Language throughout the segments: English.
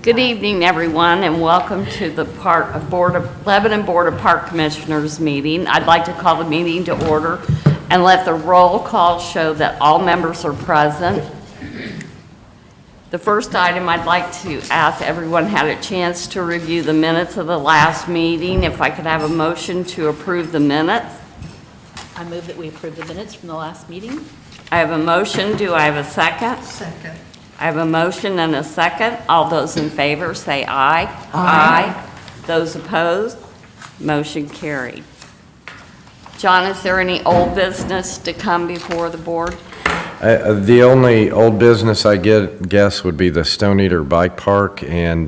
Good evening, everyone, and welcome to the Lebanon Board of Park Commissioners meeting. I'd like to call the meeting to order and let the roll call show that all members are present. The first item, I'd like to ask everyone had a chance to review the minutes of the last meeting. If I could have a motion to approve the minutes. I move that we approve the minutes from the last meeting. I have a motion. Do I have a second? Second. I have a motion and a second. All those in favor say aye. Aye. Those opposed, motion carried. John, is there any old business to come before the board? The only old business I guess would be the Stone Eater Bike Park, and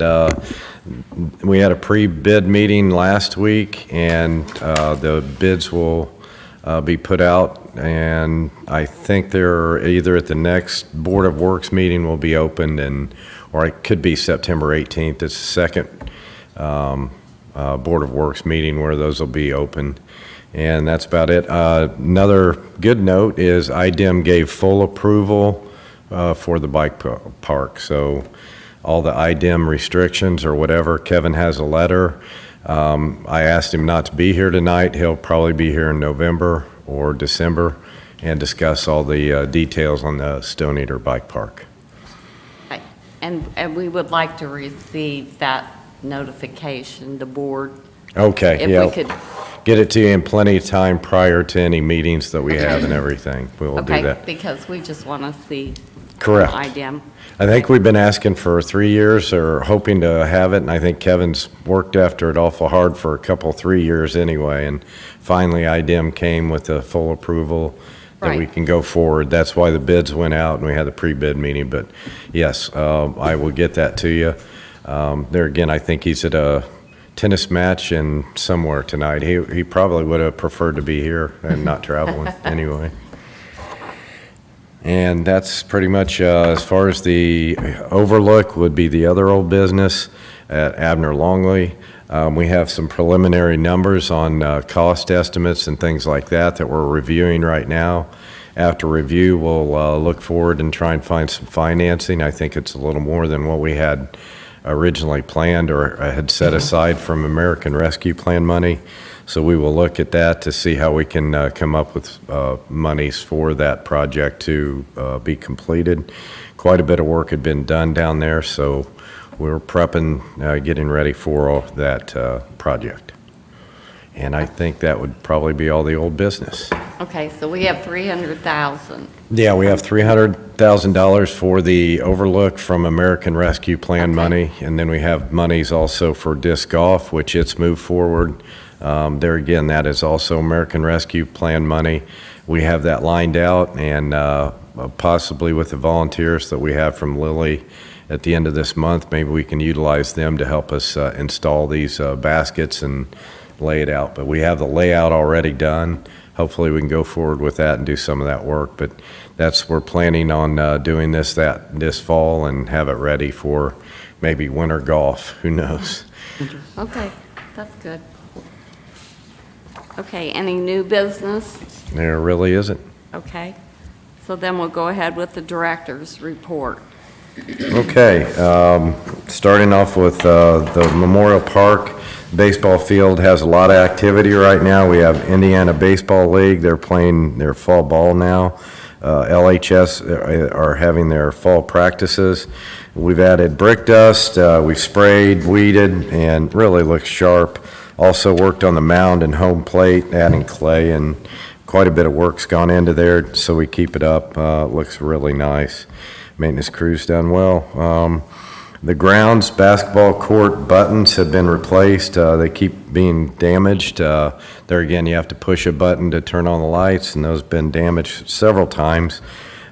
we had a pre-bid meeting last week, and the bids will be put out, and I think they're either at the next Board of Works meeting will be opened, or it could be September 18th. It's the second Board of Works meeting where those will be opened, and that's about it. Another good note is IDEM gave full approval for the bike park, so all the IDEM restrictions or whatever, Kevin has a letter. I asked him not to be here tonight. He'll probably be here in November or December and discuss all the details on the Stone Eater Bike Park. Okay. And we would like to receive that notification, the board. Okay, If yeah. we could. Get it to you in plenty of time prior to any meetings that we have and everything. We will do Okay, that. because we just want to see. Correct. IDEM. I think we've been asking for 3 years or hoping to have it, and I think Kevin's worked after it awful hard for a couple, 3 years anyway, and finally IDEM came with a full approval that we Right. can go forward. That's why the bids went out and we had the pre-bid meeting, but yes, I will get that to you. There again, I think he's at a tennis match in somewhere tonight. He probably would have preferred to be here and not traveling anyway. And that's pretty much as far as the overlook would be the other old business at Abner Longley. We have some preliminary numbers on cost estimates and things like that we're reviewing right now. After review, we'll look forward and try and find some financing. I think it's a little more than what we had originally planned or had set aside from American Rescue Plan money. So we will look at that to see how we can come up with monies for that project to be completed. Quite a bit of work had been done down there, so we're prepping, getting ready for that project. And I think that would probably be all the old business. Okay, so we have 300,000. Yeah, we have $300,000 for the overlook from American Rescue Plan money, and then we have monies also for disc golf, which it's moved forward. There again, that is also American Rescue Plan money. We have that lined out, and possibly with the volunteers that we have from Lilly at the end of this month, maybe we can utilize them to help us install these baskets and lay it out. But we have the layout already done. Hopefully we can go forward with that and do some of that work. But we're planning on doing this fall and have it ready for maybe winter golf. Who knows? Okay, that's good. Okay, any new business? There really isn't. Okay, so then we'll go ahead with the director's report. Okay, starting off with the Memorial Park baseball field has a lot of activity right now. We have Indiana Baseball League. They're playing their fall ball now. LHS are having their fall practices. We've added brick dust. We've sprayed, weeded, and really looks sharp. Also worked on the mound and home plate, adding clay, and quite a bit of work's gone into there, so we keep it up. Looks really nice. Maintenance crew's done well. The grounds basketball court buttons have been replaced. They keep being damaged. There again, you have to push a button to turn on the lights, and those have been damaged several times.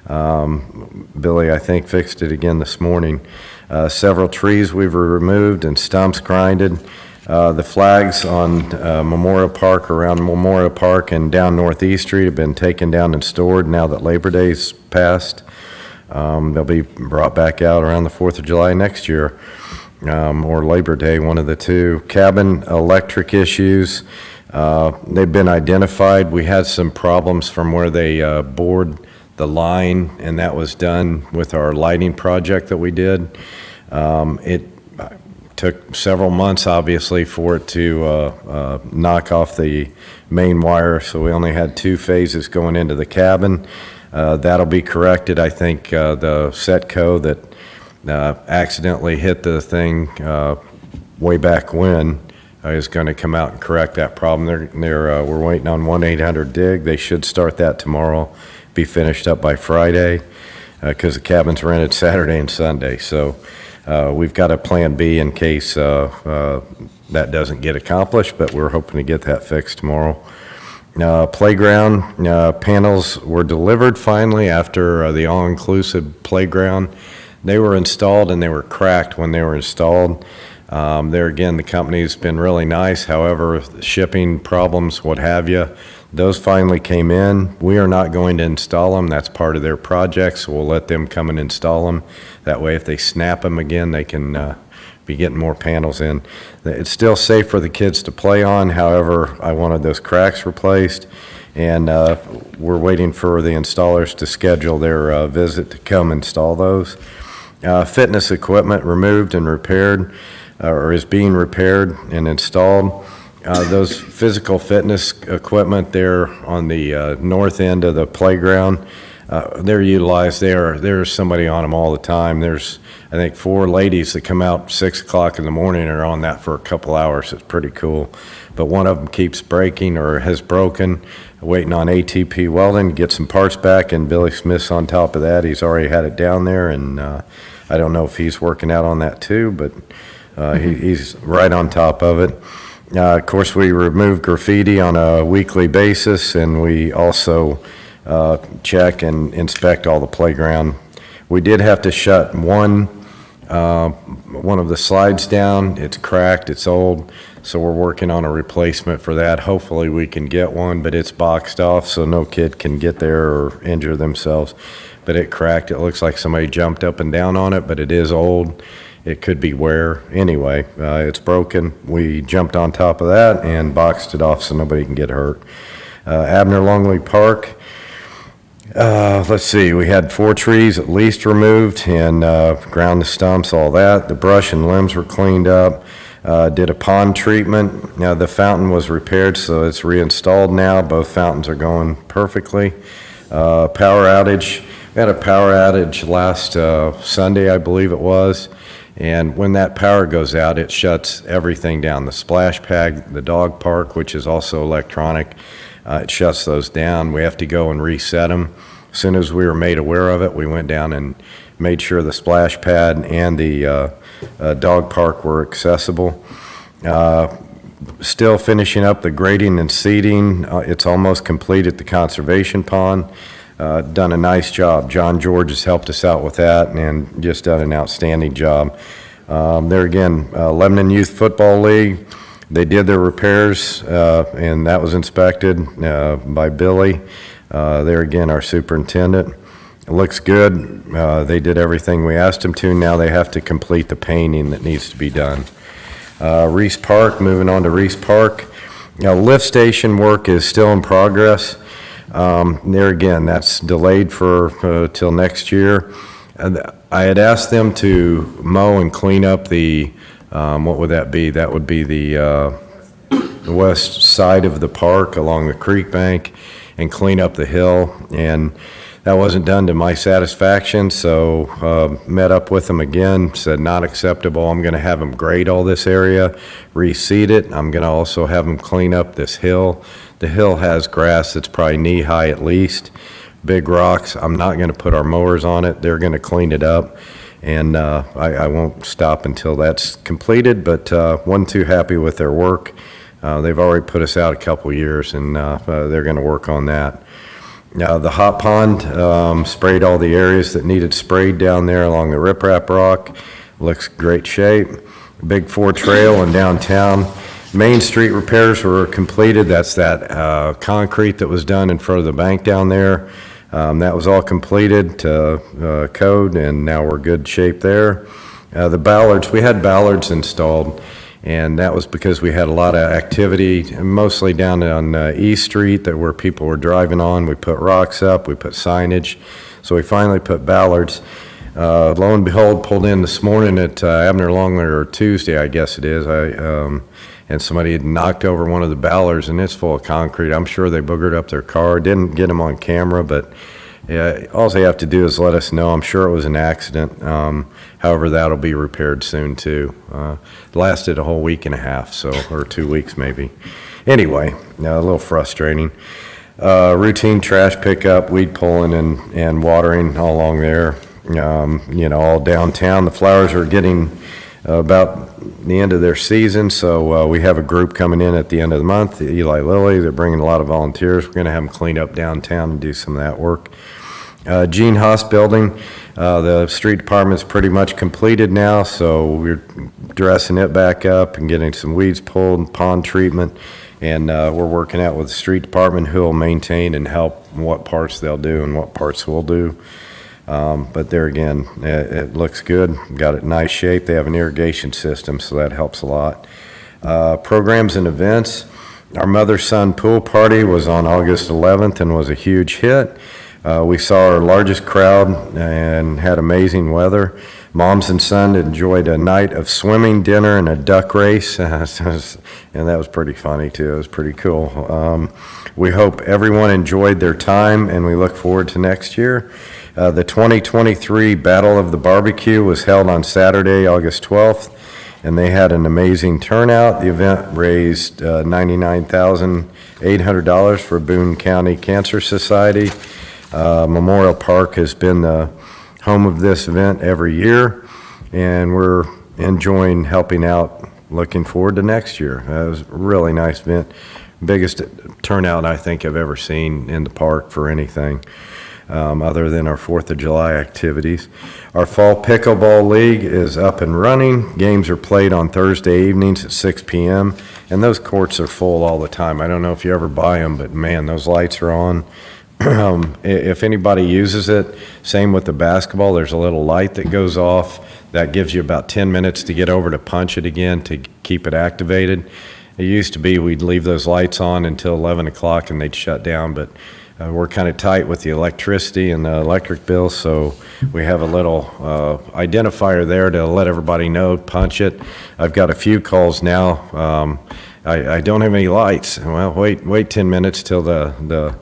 Billy, I think, fixed it again this morning. Several trees we've removed and stumps grinded. The flags on Memorial Park, around Memorial Park and down Northeast Street have been taken down and stored now that Labor Day's passed. They'll be brought back out around the 4th of July next year, or Labor Day, one of the two. Cabin electric issues, they've been identified. We had some problems from where they bored the line, and that was done with our lighting project that we did. took several months, obviously, for it to knock off the main wire, so we only had 2 phases going into the cabin. That'll be corrected. I think the Setco that accidentally hit the thing way back when is going to come out and correct that problem. We're waiting on 1-800-DIG. They should start that tomorrow, be finished up by Friday, because the cabin's rented Saturday and Sunday. So we've got a plan B in case that doesn't get accomplished, but we're hoping to get that fixed tomorrow. Playground panels were delivered finally after the all-inclusive playground. They were installed and they were cracked when they were installed. There again, the company's been really nice. However, shipping problems, what have you, those finally came in. We are not going to install them. That's part of their project, so we'll let them come and install them. That way, if they snap them again, they can be getting more panels in. It's still safe for the kids to play on. However, I wanted those cracks replaced, and we're waiting for the installers to schedule their visit to come install those. Fitness equipment removed and repaired, or is being repaired and installed. Those physical fitness equipment there on the north end of the playground, they're utilized there. There's somebody on them all the time. There's, I think, 4 ladies that come out 6 o'clock in the morning and are on that for a couple hours. It's pretty cool. But one of them keeps breaking or has broken, waiting on ATP welding to get some parts back, and Billy Smith's on top of that. He's already had it down there, and I don't know if he's working out on that too, but he's right on top of it. Of course, we remove graffiti on a weekly basis, and we also check and inspect all the playground. We did have to shut one of the slides down. It's cracked, it's old, so we're working on a replacement for that. Hopefully we can get one, but it's boxed off, so no kid can get there or injure themselves. But it cracked. It looks like somebody jumped up and down on it, but it is old. It could be wear. Anyway, it's broken. We jumped on top of that and boxed it off so nobody can get hurt. Abner Longley Park, let's see, we had 4 trees at least removed and ground the stumps, all that. The brush and limbs were cleaned up. Did a pond treatment. Now the fountain was repaired, so it's reinstalled now. Both fountains are going perfectly. Power outage. We had a power outage last Sunday, I believe it was. And when that power goes out, it shuts everything down. The splash pad, the dog park, which is also electronic, it shuts those down. We have to go and reset them. As soon as we were made aware of it, we went down and made sure the splash pad and the dog park were accessible. Still finishing up the grading and seeding. It's almost complete at the conservation pond. Done a nice job. John George has helped us out with that and just done an outstanding job. There again, Lebanon Youth Football League, they did their repairs and that was inspected by Billy. There again, our superintendent. It looks good. They did everything we asked them to. Now they have to complete the painting that needs to be done. Reese Park, moving on to Reese Park. Now, lift station work is still in progress. There again, that's delayed for till next year. I had asked them to mow and clean up the, what would that be? That would be the west side of the park along the creek bank and clean up the hill. And that wasn't done to my satisfaction, so met up with them again, said not acceptable. I'm going to have them grade all this area, reseed it. I'm going to also have them clean up this hill. The hill has grass that's probably knee-high at least, big rocks. I'm not going to put our mowers on it. They're going to clean it up, and I won't stop until that's completed, but wasn't too happy with their work. They've already put us out a couple years, and they're going to work on that. The hot pond, sprayed all the areas that needed sprayed down there along the riprap rock. Looks great shape. Big 4 trail in downtown. Main Street repairs were completed. That's that concrete that was done in front of the bank down there. That was all completed to code, and now we're good shape there. The ballards, we had ballards installed, and that was because we had a lot of activity, mostly down on East Street that where people were driving on. We put rocks up, we put signage, so we finally put ballards. Lo and behold, pulled in this morning at Abner Longler, or Tuesday, I guess it is. And somebody had knocked over one of the ballers, and it's full of concrete. I'm sure they boogered up their car. Didn't get them on camera, but all they have to do is let us know. I'm sure it was an accident. However, that'll be repaired soon too. It lasted a whole week and a half, or 2 weeks maybe. Anyway, a little frustrating. Routine trash pickup, weed pulling, and watering all along there. All downtown. The flowers are getting about the end of their season, so we have a group coming in at the end of the month, Eli Lilly. They're bringing a lot of volunteers. We're going to have them clean up downtown and do some of that work. Gene Haas building, the street department's pretty much completed now, so we're dressing it back up and getting some weeds pulled, pond treatment, and we're working out with the street department who will maintain and help what parts they'll do and what parts we'll do. But there again, it looks good. Got it in nice shape. They have an irrigation system, so that helps a lot. Programs and events. Our mother-son pool party was on August 11th and was a huge hit. We saw our largest crowd and had amazing weather. Moms and son enjoyed a night of swimming, dinner, and a duck race, and that was pretty funny too. It was pretty cool. We hope everyone enjoyed their time, and we look forward to next year. The 2023 Battle of the Barbecue was held on Saturday, August 12th, and they had an amazing turnout. The event raised $99,800 for Boone County Cancer Society. Memorial Park has been the home of this event every year, and we're enjoying helping out. Looking forward to next year. It was a really nice event. Biggest turnout I think I've ever seen in the park for anything. Other than our 4th of July activities. Our Fall Pickleball League is up and running. Games are played on Thursday evenings at 6 p.m., and those courts are full all the time. I don't know if you ever buy them, but man, those lights are on. If anybody uses it, same with the basketball, there's a little light that goes off. That gives you about 10 minutes to get over to punch it again to keep it activated. It used to be we'd leave those lights on until 11 o'clock and they'd shut down, but we're kind of tight with the electricity and the electric bill, so we have a little identifier there to let everybody know, punch it. I've got a few calls now. I don't have any lights. Well, wait 10 minutes till the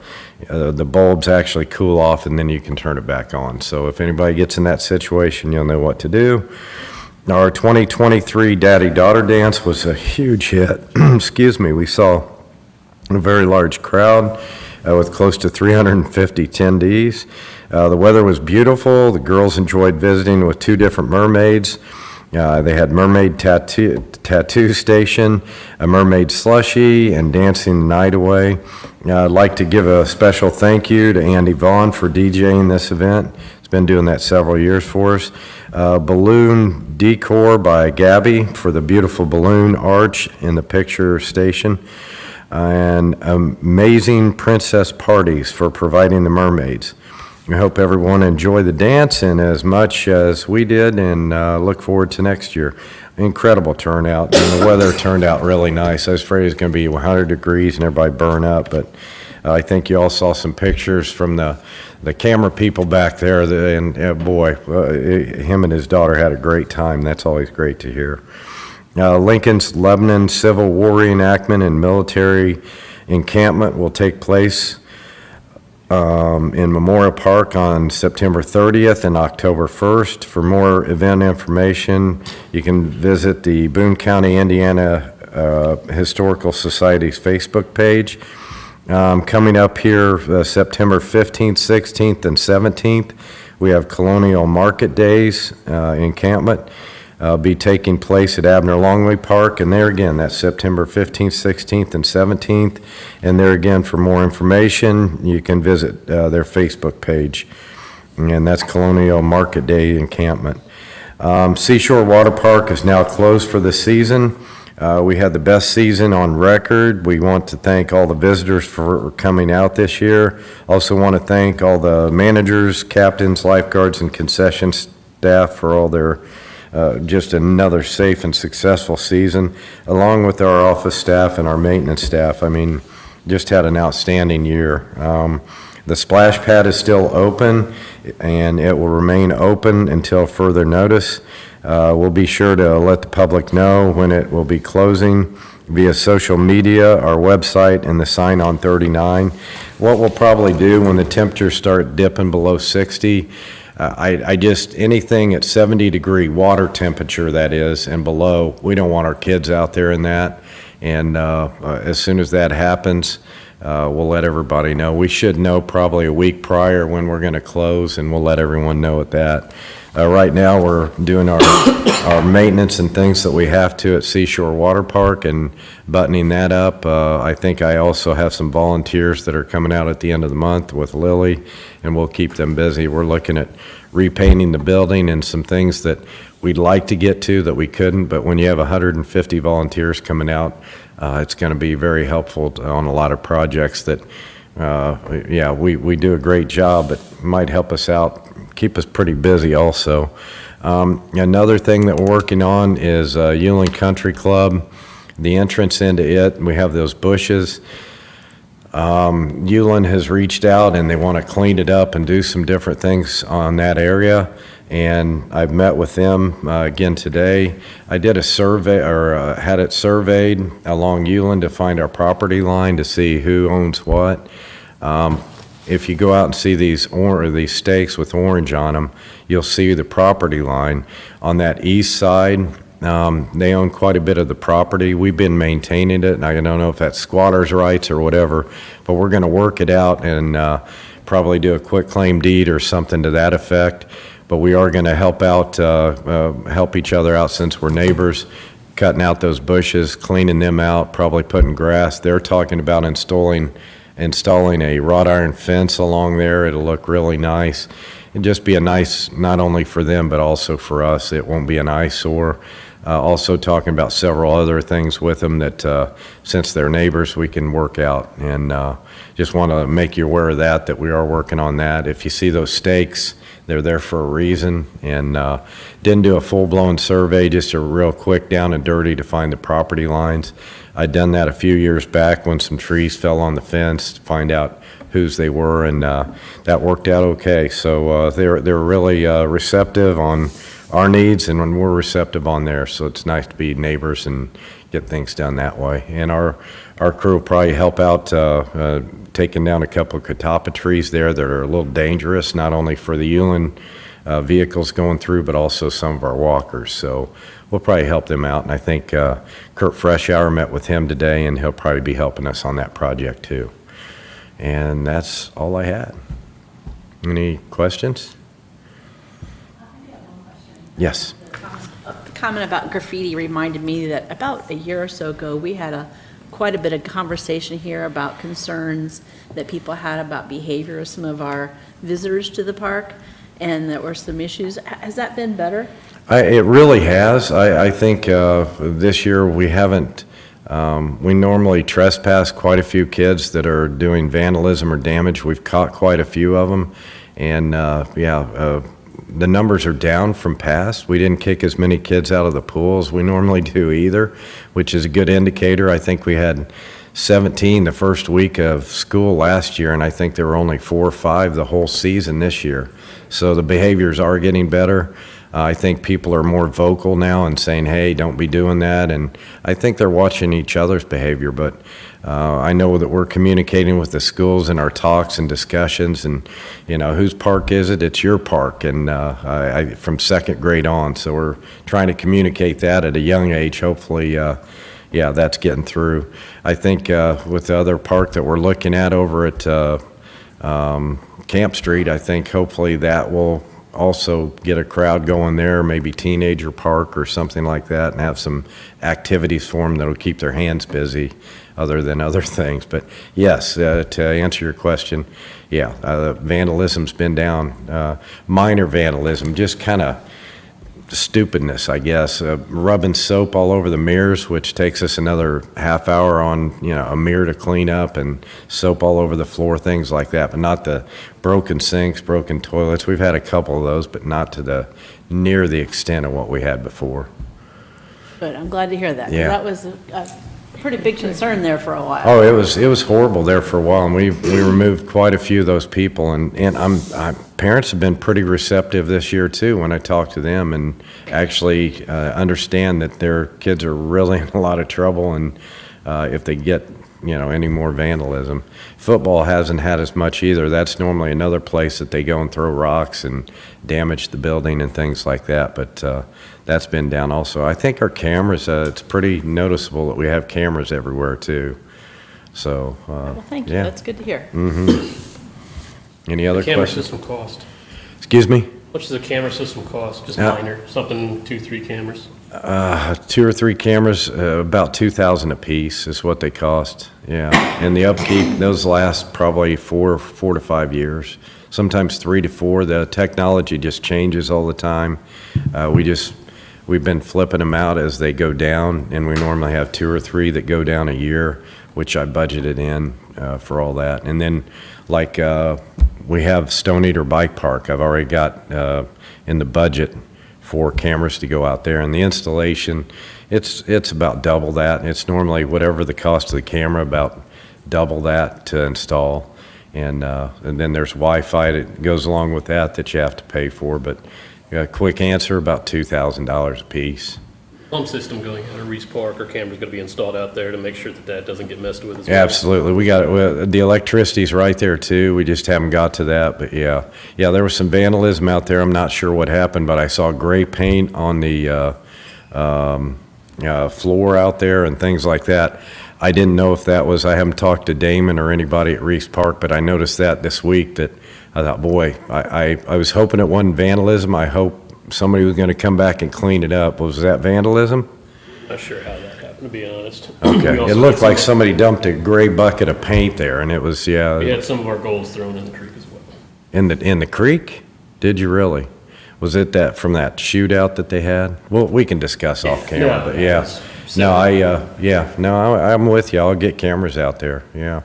bulbs actually cool off, and then you can turn it back on. So if anybody gets in that situation, you'll know what to do. Our 2023 Daddy-Daughter Dance was a huge hit. Excuse me. We saw a very large crowd with close to 350 attendees. The weather was beautiful. The girls enjoyed visiting with 2 different mermaids. They had mermaid tattoo station, a mermaid slushie, and dancing the night away. I'd like to give a special thank you to Andy Vaughn for DJing this event. He's been doing that several years for us. Balloon decor by Gabby for the beautiful balloon arch in the picture station. And amazing princess parties for providing the mermaids. We hope everyone enjoyed the dance and as much as we did, and look forward to next year. Incredible turnout, and the weather turned out really nice. I was afraid it was going to be 100 degrees and everybody burn up, but I think you all saw some pictures from the camera people back there, and boy, him and his daughter had a great time. That's always great to hear. Lincoln's Lebanon Civil War reenactment and military encampment will take place in Memorial Park on September 30th and October 1st. For more event information, you can visit the Boone County, Indiana Historical Society's Facebook page. Coming up here, September 15th, 16th, and 17th, we have Colonial Market Days encampment. Be taking place at Abner Longley Park, and there again, that's September 15th, 16th, and 17th. And there again, for more information, you can visit their Facebook page, and that's Colonial Market Day encampment. Seashore Water Park is now closed for the season. We had the best season on record. We want to thank all the visitors for coming out this year. Also want to thank all the managers, captains, lifeguards, and concession staff for all their just another safe and successful season, along with our office staff and our maintenance staff. I mean, just had an outstanding year. The splash pad is still open, and it will remain open until further notice. We'll be sure to let the public know when it will be closing via social media, our website, and the sign on 39. What we'll probably do when the temperatures start dipping below 60, anything at 70-degree water temperature, that is, and below, we don't want our kids out there in that. And as soon as that happens, we'll let everybody know. We should know probably a week prior when we're going to close, and we'll let everyone know at that. Right now, we're doing our maintenance and things that we have to at Seashore Water Park and buttoning that up. I think I also have some volunteers that are coming out at the end of the month with Lily, and we'll keep them busy. We're looking at repainting the building and some things that we'd like to get to that we couldn't, but when you have 150 volunteers coming out, it's going to be very helpful on a lot of projects that, we do a great job, but might help us out, keep us pretty busy also. Another thing that we're working on is Uline Country Club. The entrance into it, we have those bushes. Uline has reached out and they want to clean it up and do some different things on that area. And I've met with them again today. I did a survey, or had it surveyed along Uline to find our property line to see who owns what. If you go out and see these stakes with orange on them, you'll see the property line. On that east side, they own quite a bit of the property. We've been maintaining it, and I don't know if that's squatters' rights or whatever, but we're going to work it out and probably do a quick claim deed or something to that effect. But we are going to help out, help each other out since we're neighbors, cutting out those bushes, cleaning them out, probably putting grass. They're talking about installing a wrought iron fence along there. It'll look really nice. It'd just be a nice, not only for them, but also for us. It won't be an eyesore. Also talking about several other things with them that, since they're neighbors, we can work out. And just want to make you aware of that we are working on that. If you see those stakes, they're there for a reason. And didn't do a full-blown survey, just a real quick down and dirty to find the property lines. I'd done that a few years back when some trees fell on the fence to find out whose they were, and that worked out okay. So they're really receptive on our needs, and when we're receptive on theirs. So it's nice to be neighbors and get things done that way. And our crew will probably help out taking down a couple of catappa trees there that are a little dangerous, not only for the Uline vehicles going through, but also some of our walkers. So we'll probably help them out. And I think Kurt Freshour met with him today, and he'll probably be helping us on that project too. And that's all I had. Any questions? Yes. A comment about graffiti reminded me that about a year or so ago, we had quite a bit of conversation here about concerns that people had about behavior of some of our visitors to the park, and there were some issues. Has that been better? It really has. I think this year we haven't, we normally trespass quite a few kids that are doing vandalism or damage. We've caught quite a few of them. And the numbers are down from past. We didn't kick as many kids out of the pool as we normally do either, which is a good indicator. I think we had 17 the first week of school last year, and I think there were only 4 or 5 the whole season this year. So the behaviors are getting better. I think people are more vocal now and saying, hey, don't be doing that. And I think they're watching each other's behavior. But I know that we're communicating with the schools in our talks and discussions. And, whose park is it? It's your park. And from second grade on. So we're trying to communicate that at a young age. Hopefully, that's getting through. I think with the other park that we're looking at over at Camp Street, I think hopefully that will also get a crowd going there, maybe teenager park or something like that, and have some activities for them that'll keep their hands busy other than other things. But yes, to answer your question, vandalism's been down. Minor vandalism, just kind of stupidness, I guess. Rubbing soap all over the mirrors, which takes us another half hour on, a mirror to clean up, and soap all over the floor, things like that. But not the broken sinks, broken toilets. We've had a couple of those, but not to near the extent of what we had before. Good, I'm glad to hear that. Yeah. That was Pretty big concern there for a while. Oh, it was horrible there for a while, and we removed quite a few of those people, and parents have been pretty receptive this year too, when I talk to them, and actually understand that their kids are really in a lot of trouble, and if they get, any more vandalism. Football hasn't had as much either. That's normally another place that they go and throw rocks and damage the building and things like that, but that's been down also. I think our cameras, it's pretty noticeable that we have cameras everywhere too. So, Well, thank you. yeah. That's good to hear. Any other Camera questions? system cost? Excuse me? What does the camera system cost? Just Yeah. minor, something, 2, 3 cameras? 2 or 3 cameras, about $2,000 a piece is what they cost. Yeah, and the upkeep, those last probably 4 to 5 years, sometimes 3 to 4. The technology just changes all the time. We've been flipping them out as they go down, and we normally have 2 or 3 that go down a year, which I budgeted in for all that. And then, we have Stone Eater Bike Park. I've already got in the budget 4 cameras to go out there, and the installation, it's about double that. It's normally whatever the cost of the camera, about double that to install. And then there's Wi-Fi that goes along with that you have to pay for, but a quick answer, about $2,000 a piece. Pump system going in at Reese Park, or cameras gonna be installed out there to make sure that that doesn't get messed with as well? Absolutely. The electricity's right there too. We just haven't got to that, but yeah. Yeah, there was some vandalism out there. I'm not sure what happened, but I saw gray paint on the floor out there and things like that. I didn't know if that was, I haven't talked to Damon or anybody at Reese Park, but I noticed that this week, that I thought, boy, I was hoping it wasn't vandalism. I hope somebody was gonna come back and clean it up. Was that vandalism? Not sure how that happened, to be honest. Okay, We also it looked had like some- somebody dumped a gray bucket of paint there, and it was, We yeah, had some of our goals thrown in the creek as well. in the creek? Did you really? Was it that, from that shootout that they had? Well, we can discuss off camera, Yeah, but it yeah. was No, separate. I'm with you. I'll get cameras out there, yeah.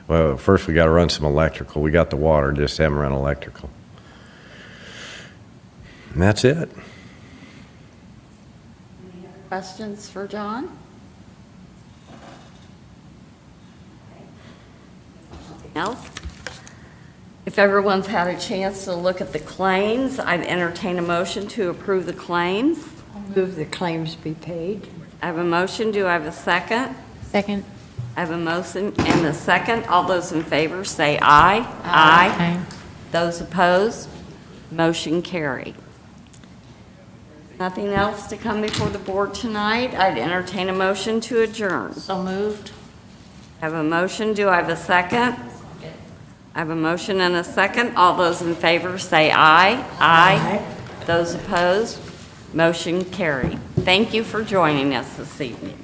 Well, first we gotta run some electrical. We got the water, just haven't run electrical. And that's it. Questions for John? Anything else? If everyone's had a chance to look at the claims, I'd entertain a motion to approve the claims. Move the claims be paid. I have a motion. Do I have a second? Second. I have a motion and a second. All those in favor say aye. Aye. Those opposed, motion carried. Nothing else to come before the board tonight. I'd entertain a motion to adjourn. So moved. I have a motion. Do I have a second? I have a motion and a second. All those in favor say aye. Aye. Those opposed, motion carried. Thank you for joining us this evening.